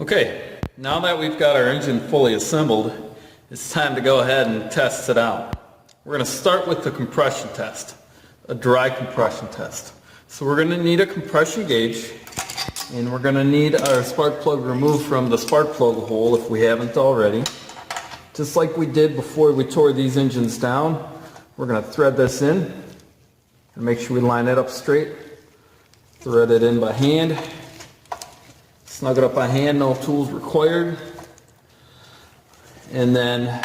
Okay, now that we've got our engine fully assembled, it's time to go ahead and test it out. We're going to start with the compression test, a dry compression test. So we're going to need a compression gauge, and we're going to need our spark plug removed from the spark plug hole if we haven't already. Just like we did before we tore these engines down, we're going to thread this in and make sure we line it up straight. Thread it in by hand. Snug it up by hand, no tools required. And then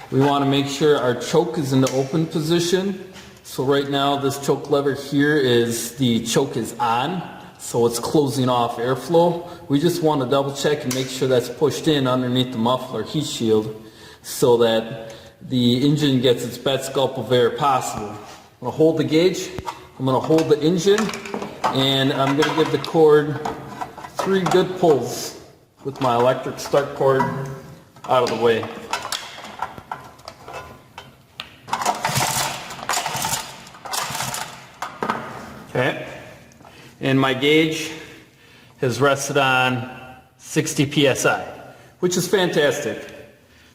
we want to make sure our choke is in the open position. So right now this choke lever here the choke is on, so it's closing off airflow. We just want to double check and make sure that's pushed in underneath the muffler heat shield so that the engine gets its best gulp of air possible. I'm going to hold the gauge, I'm going to hold the engine, and I'm going to give the cord 3 good pulls with my electric start cord out of the way. Okay, and my gauge has rested on 60 psi, which is fantastic.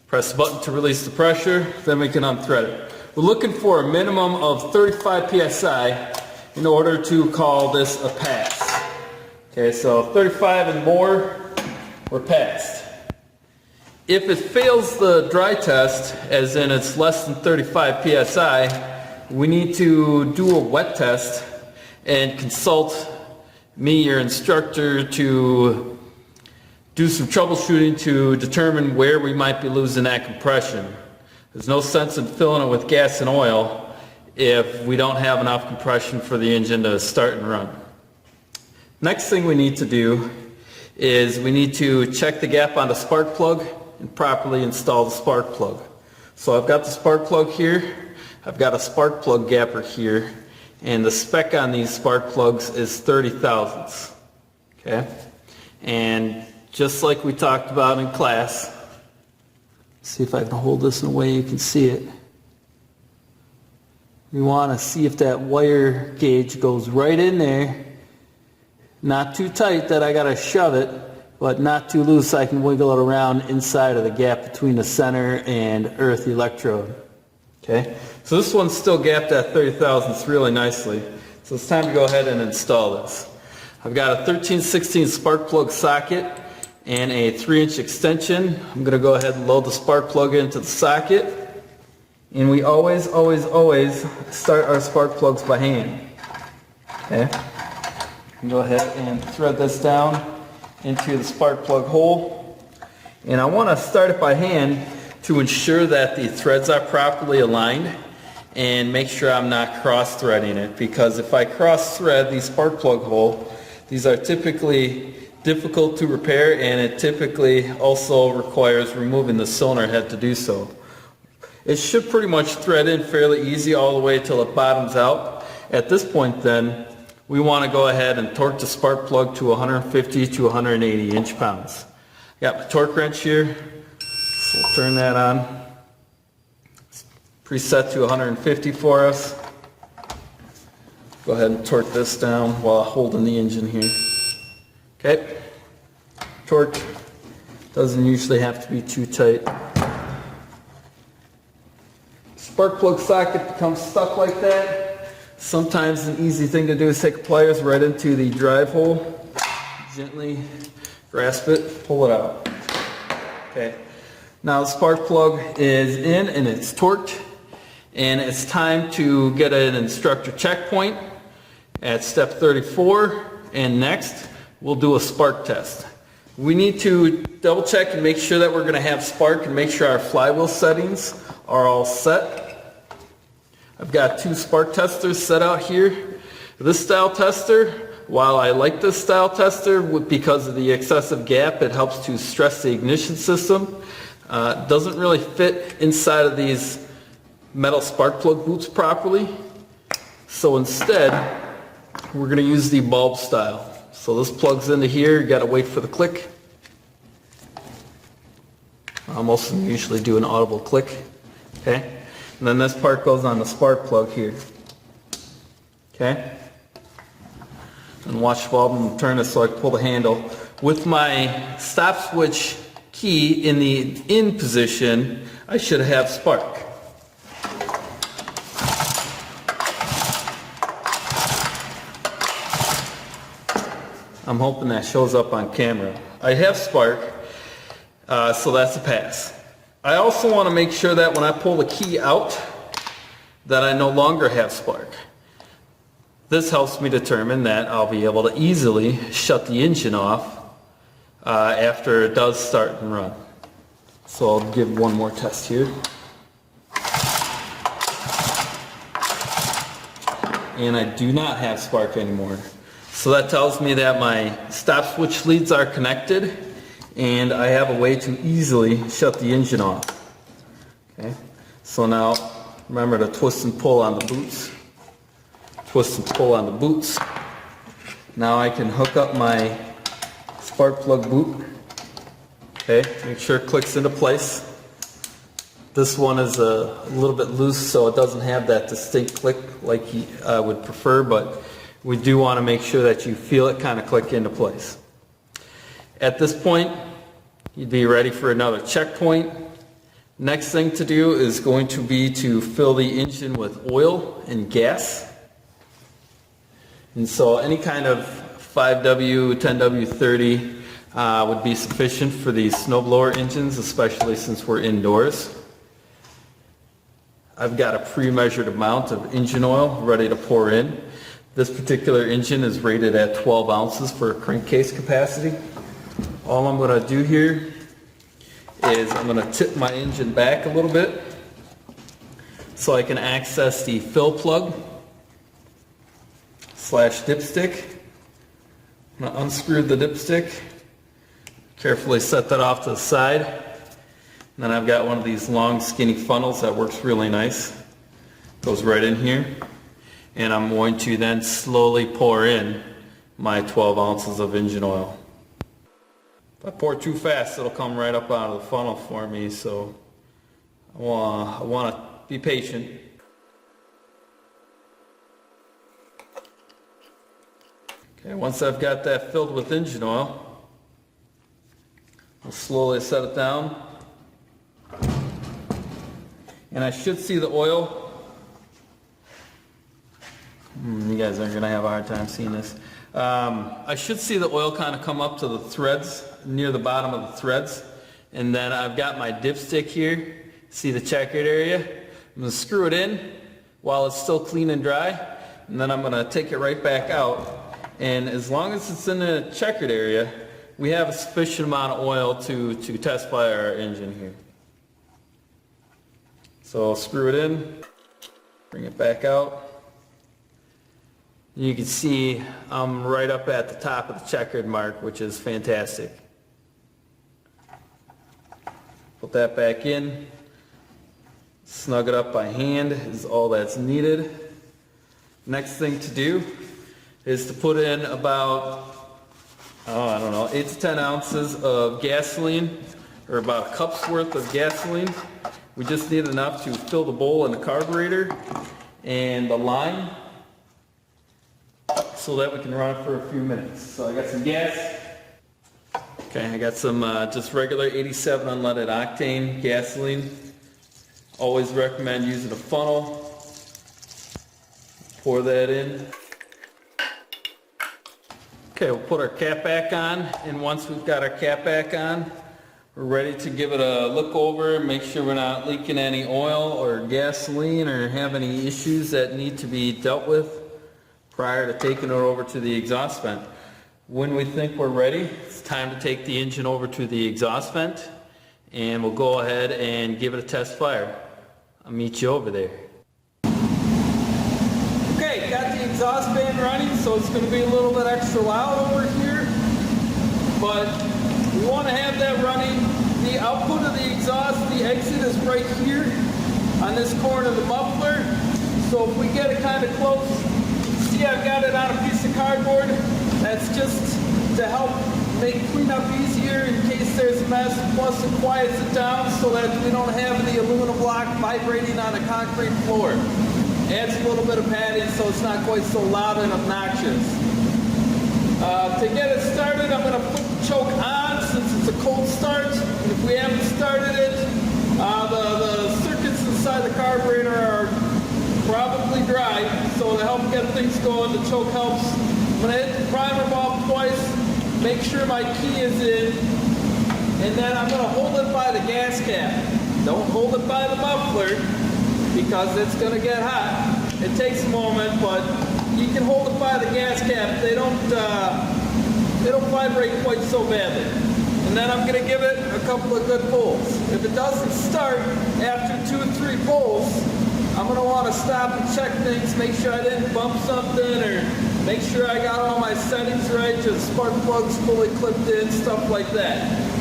Press the button to release the pressure, then we can unthread it. We're looking for a minimum of 35 psi in order to call this a pass. Okay, so 35 and more, we're passed. If it fails the dry test, as in it's less than 35 psi, we need to do a wet test and consult me, your instructor, to do some troubleshooting to determine where we might be losing that compression. There's no sense in filling it with gas and oil if we don't have enough compression for the engine to start and run. Next thing we need to do is we need to check the gap on the spark plug and properly install the spark plug. So I've got the spark plug here, I've got a spark plug gapper here, and the spec on these spark plugs is 30 thousandths. Okay? And just like we talked about in class, see if I can hold this in a way you can see it. We want to see if that wire gauge goes right in there. Not too tight that I got to shove it, but not too loose so I can wiggle it around inside of the gap between the center and earth electrode. Okay, so this one's still gapped at 30 thousandths really nicely. So it's time to go ahead and install this. I've got a 13/16 spark plug socket and a 3-inch extension. I'm going to go ahead and load the spark plug into the socket. And we always start our spark plugs by hand. Okay. Go ahead and thread this down into the spark plug hole. And I want to start it by hand to ensure that the threads are properly aligned and make sure I'm not cross threading it, because if I cross thread the spark plug hole, these are typically difficult to repair, and it typically also requires removing the cylinder head to do so. It should pretty much thread in fairly easy all the way till it bottoms out. At this point then, we want to go ahead and torque the spark plug to 150 to 180 inch-pounds. I got my torque wrench here, so we'll turn that on. It's preset to 150 for us. Go ahead and torque this down while holding the engine here. Okay, torque doesn't usually have to be too tight. Spark plug socket becomes stuck like that. Sometimes an easy thing to do is take pliers right into the drive hole, gently grasp it, pull it out. Okay, now the spark plug is in and it's torqued, and it's time to get an instructor checkpoint at step 34, and next we'll do a spark test. We need to double check and make sure that we're going to have spark and make sure our flywheel settings are all set. I've got 2 spark testers set out here. This style tester, while I like this style tester because of the excessive gap, it helps to stress the ignition system. Doesn't really fit inside of these metal spark plug boots properly. So instead, we're going to use the bulb style. So this plugs into here, you got to wait for the click. Most of them usually do an audible click. Okay. And then this part goes on the spark plug here. Okay? And watch the bulb and turn it so I can pull the handle. with my stop switch key in the in position, I should have spark. I'm hoping that shows up on camera. I have spark, so that's a pass. I also want to make sure that when I pull the key out, that I no longer have spark. This helps me determine that I'll be able to easily shut the engine off after it does start and run. So I'll give one more test here. And I do not have spark anymore. So that tells me that my stop switch leads are connected and I have a way to easily shut the engine off. Okay. So now remember to twist and pull on the boots. Twist and pull on the boots. Now I can hook up my spark plug boot. Okay, make sure it clicks into place. This one is a little bit loose, so it doesn't have that distinct click like I would prefer, but we do want to make sure that you feel it kind of click into place. At this point, you'd be ready for another checkpoint. Next thing to do is going to be to fill the engine with oil and gas. And so any kind of 5W, 10W30 would be sufficient for these snowblower engines, especially since we're indoors. I've got a pre-measured amount of engine oil ready to pour in. This particular engine is rated at 12 ounces for crankcase capacity. All I'm going to do here is I'm going to tip my engine back a little bit so I can access the fill plug / dipstick. I'm going to unscrew the dipstick, carefully set that off to the side. And then I've got one of these long skinny funnels that works really nice. Goes right in here. And I'm going to then slowly pour in my 12 ounces of engine oil. If I pour too fast, it'll come right up out of the funnel for me, so I want to be patient. Okay, once I've got that filled with engine oil, I'll slowly set it down. And I should see the oil. You guys are going to have a hard time seeing this. I should see the oil kind of come up to the threads, near the bottom of the threads. And then I've got my dipstick here. See the checkered area? I'm going to screw it in while it's still clean and dry. And then I'm going to take it right back out. And as long as it's in the checkered area, we have a sufficient amount of oil to test fire our engine here. So I'll screw it in, bring it back out. You can see I'm right up at the top of the checkered mark, which is fantastic. Put that back in. Snug it up by hand is all that's needed. Next thing to do is to put in about, 8 to 10 ounces of gasoline, or about a cup's worth of gasoline. We just need enough to fill the bowl in the carburetor and the line so that we can run it for a few minutes. So I got some gas. Okay, I got some just regular 87 unleaded octane gasoline. Always recommend using a funnel. Pour that in. Okay, we'll put our cap back on, and once we've got our cap back on, we're ready to give it a look over, make sure we're not leaking any oil or gasoline or have any issues that need to be dealt with prior to taking it over to the exhaust vent. When we think we're ready, it's time to take the engine over to the exhaust vent, and we'll go ahead and give it a test fire. I'll meet you over there. Okay, got the exhaust fan running, so it's going to be a little bit extra loud over here, but we want to have that running. The output of the exhaust, the exit is right here on this corner of the muffler. So if we get it kind of close, see I've got it on a piece of cardboard. That's just to help make cleanup easier in case there's a mess. Plus it quiets it down so that we don't have the aluminum block vibrating on a concrete floor. Adds a little bit of padding so it's not quite so loud and obnoxious. To get it started, I'm going to put the choke on since it's a cold start. And if we haven't started it, the circuits inside the carburetor are probably dry. So to help get things going, the choke helps. I'm going to hit the primer valve twice, make sure my key is in, and then I'm going to hold it by the gas cap. Don't hold it by the muffler because it's going to get hot. It takes a moment, but you can hold it by the gas cap. They don't vibrate quite so badly. And then I'm going to give it a couple of good pulls. If it doesn't start after 2 or 3 pulls, I'm going to want to stop and check things, make sure I didn't bump something, or make sure I got all my settings right, just spark plugs fully clipped in, stuff like that.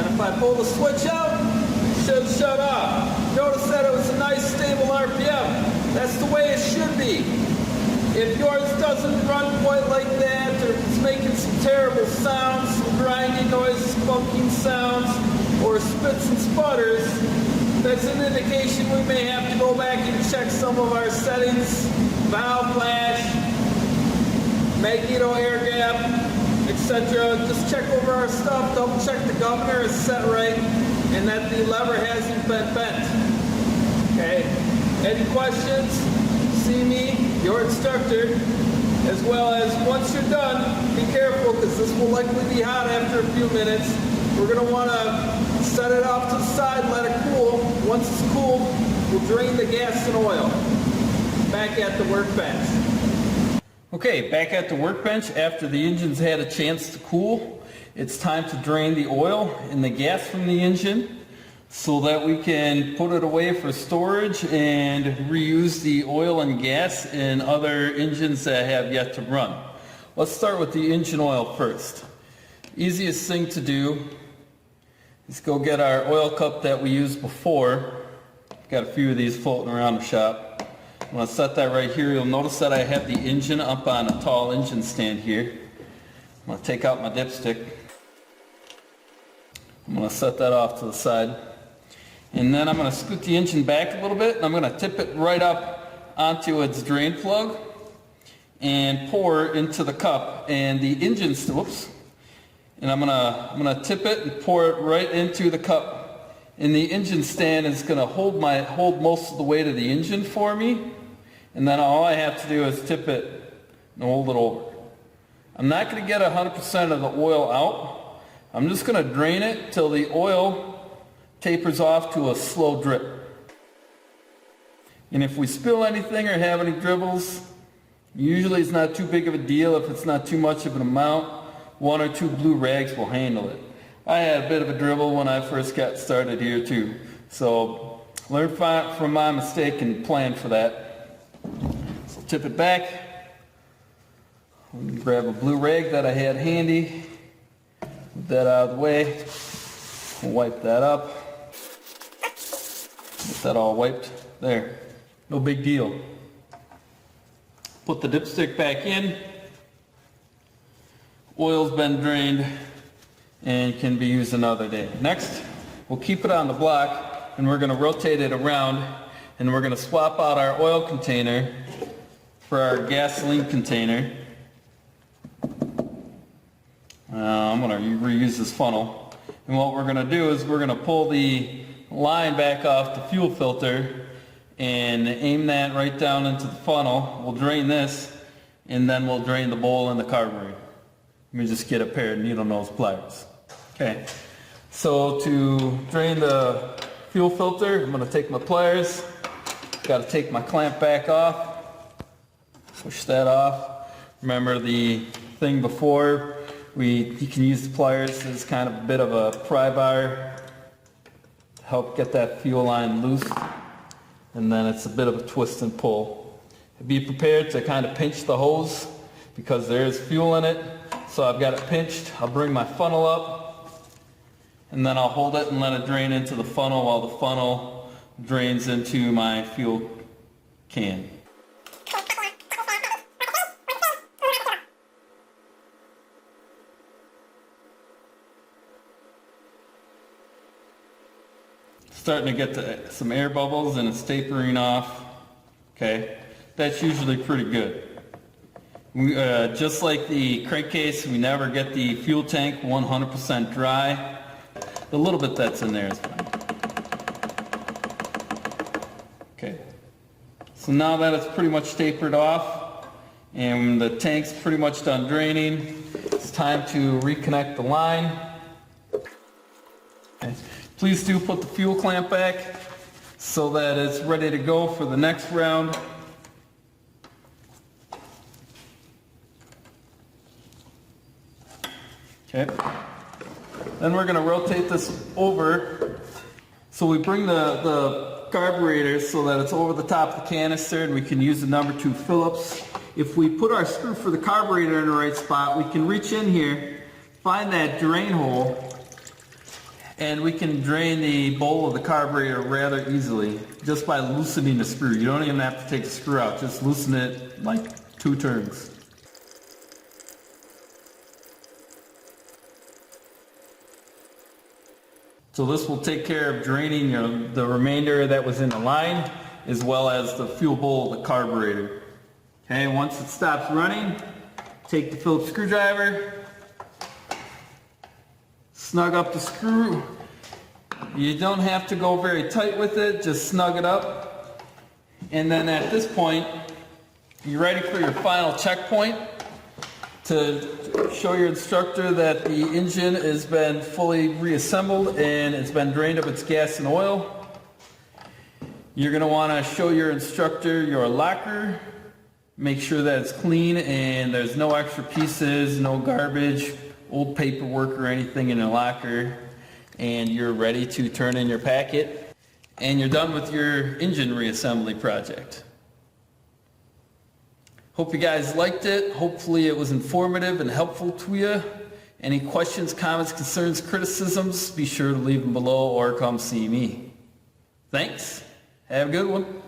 If I pull the switch out, it should shut off. Notice that it was a nice stable RPM. That's the way it should be. If yours doesn't run quite like that, or it's making some terrible sounds, some grinding noises, clunking sounds, or spits and sputters, that's an indication we may have to go back and check some of our settings, valve flash, magneto air gap, etc. Just check over our stuff, double check the governor is set right, and that the lever hasn't been bent. Okay? Any questions? See me, your instructor, as well as once you're done, be careful because this will likely be hot after a few minutes. We're going to want to set it off to the side, let it cool. Once it's cooled, we'll drain the gas and oil. Back at the workbench. Okay, back at the workbench after the engine's had a chance to cool. It's time to drain the oil and the gas from the engine so that we can put it away for storage and reuse the oil and gas in other engines that have yet to run. Let's start with the engine oil first. Easiest thing to do is go get our oil cup that we used before. Got a few of these floating around the shop. I'm going to set that right here. You'll notice that I have the engine up on a tall engine stand here. I'm going to take out my dipstick. I'm going to set that off to the side. And then I'm going to scoot the engine back a little bit, and I'm going to tip it right up onto its drain plug and pour into the cup. And the engine, whoops. And I'm going to tip it and pour it right into the cup. And the engine stand is going to hold most of the weight of the engine for me. And then all I have to do is tip it and hold it over. I'm not going to get 100% of the oil out. I'm just going to drain it till the oil tapers off to a slow drip. And if we spill anything or have any dribbles, usually it's not too big of a deal. If it's not too much of an amount, 1 or 2 blue rags will handle it. I had a bit of a dribble when I first got started here too. So learn from my mistake and plan for that. So tip it back. Grab a blue rag that I had handy. Move that out of the way. We'll wipe that up. Get that all wiped. There. No big deal. Put the dipstick back in. Oil's been drained and can be used another day. Next, we'll keep it on the block and we're going to rotate it around and we're going to swap out our oil container for our gasoline container. I'm going to reuse this funnel. And what we're going to do is we're going to pull the line back off the fuel filter and aim that right down into the funnel. We'll drain this and then we'll drain the bowl and the carburetor. Let me just get a pair of needle nose pliers. Okay, so to drain the fuel filter, I'm going to take my pliers. Got to take my clamp back off. Push that off. Remember the thing before, you can use the pliers as kind of a bit of a pry bar to help get that fuel line loose. And then it's a bit of a twist and pull. Be prepared to kind of pinch the hose because there is fuel in it. So I've got it pinched. I'll bring my funnel up and then I'll hold it and let it drain into the funnel while the funnel drains into my fuel can. Starting to get some air bubbles and it's tapering off. Okay, that's usually pretty good. Just like the crankcase, we never get the fuel tank 100% dry. The little bit that's in there is fine. Okay, so now that it's pretty much tapered off and the tank's pretty much done draining, it's time to reconnect the line. Okay. Please do put the fuel clamp back so that it's ready to go for the next round. Okay. Then we're going to rotate this over. So we bring the carburetor so that it's over the top of the canister and we can use the number 2 Phillips. If we put our screw for the carburetor in the right spot, we can reach in here, find that drain hole, and we can drain the bowl of the carburetor rather easily just by loosening the screw. You don't even have to take the screw out, just loosen it like 2 turns. So this will take care of draining the remainder that was in the line as well as the fuel bowl of the carburetor. Okay, once it stops running, take the Phillips screwdriver, snug up the screw. You don't have to go very tight with it, just snug it up. And then at this point, you're ready for your final checkpoint to show your instructor that the engine has been fully reassembled and it's been drained of its gas and oil. You're going to want to show your instructor your locker. Make sure that it's clean and there's no extra pieces, no garbage, old paperwork or anything in your locker, and you're ready to turn in your packet and you're done with your engine reassembly project. Hope you guys liked it. Hopefully it was informative and helpful to you. Any questions, comments, concerns, criticisms, be sure to leave them below or come see me. Thanks. Have a good one.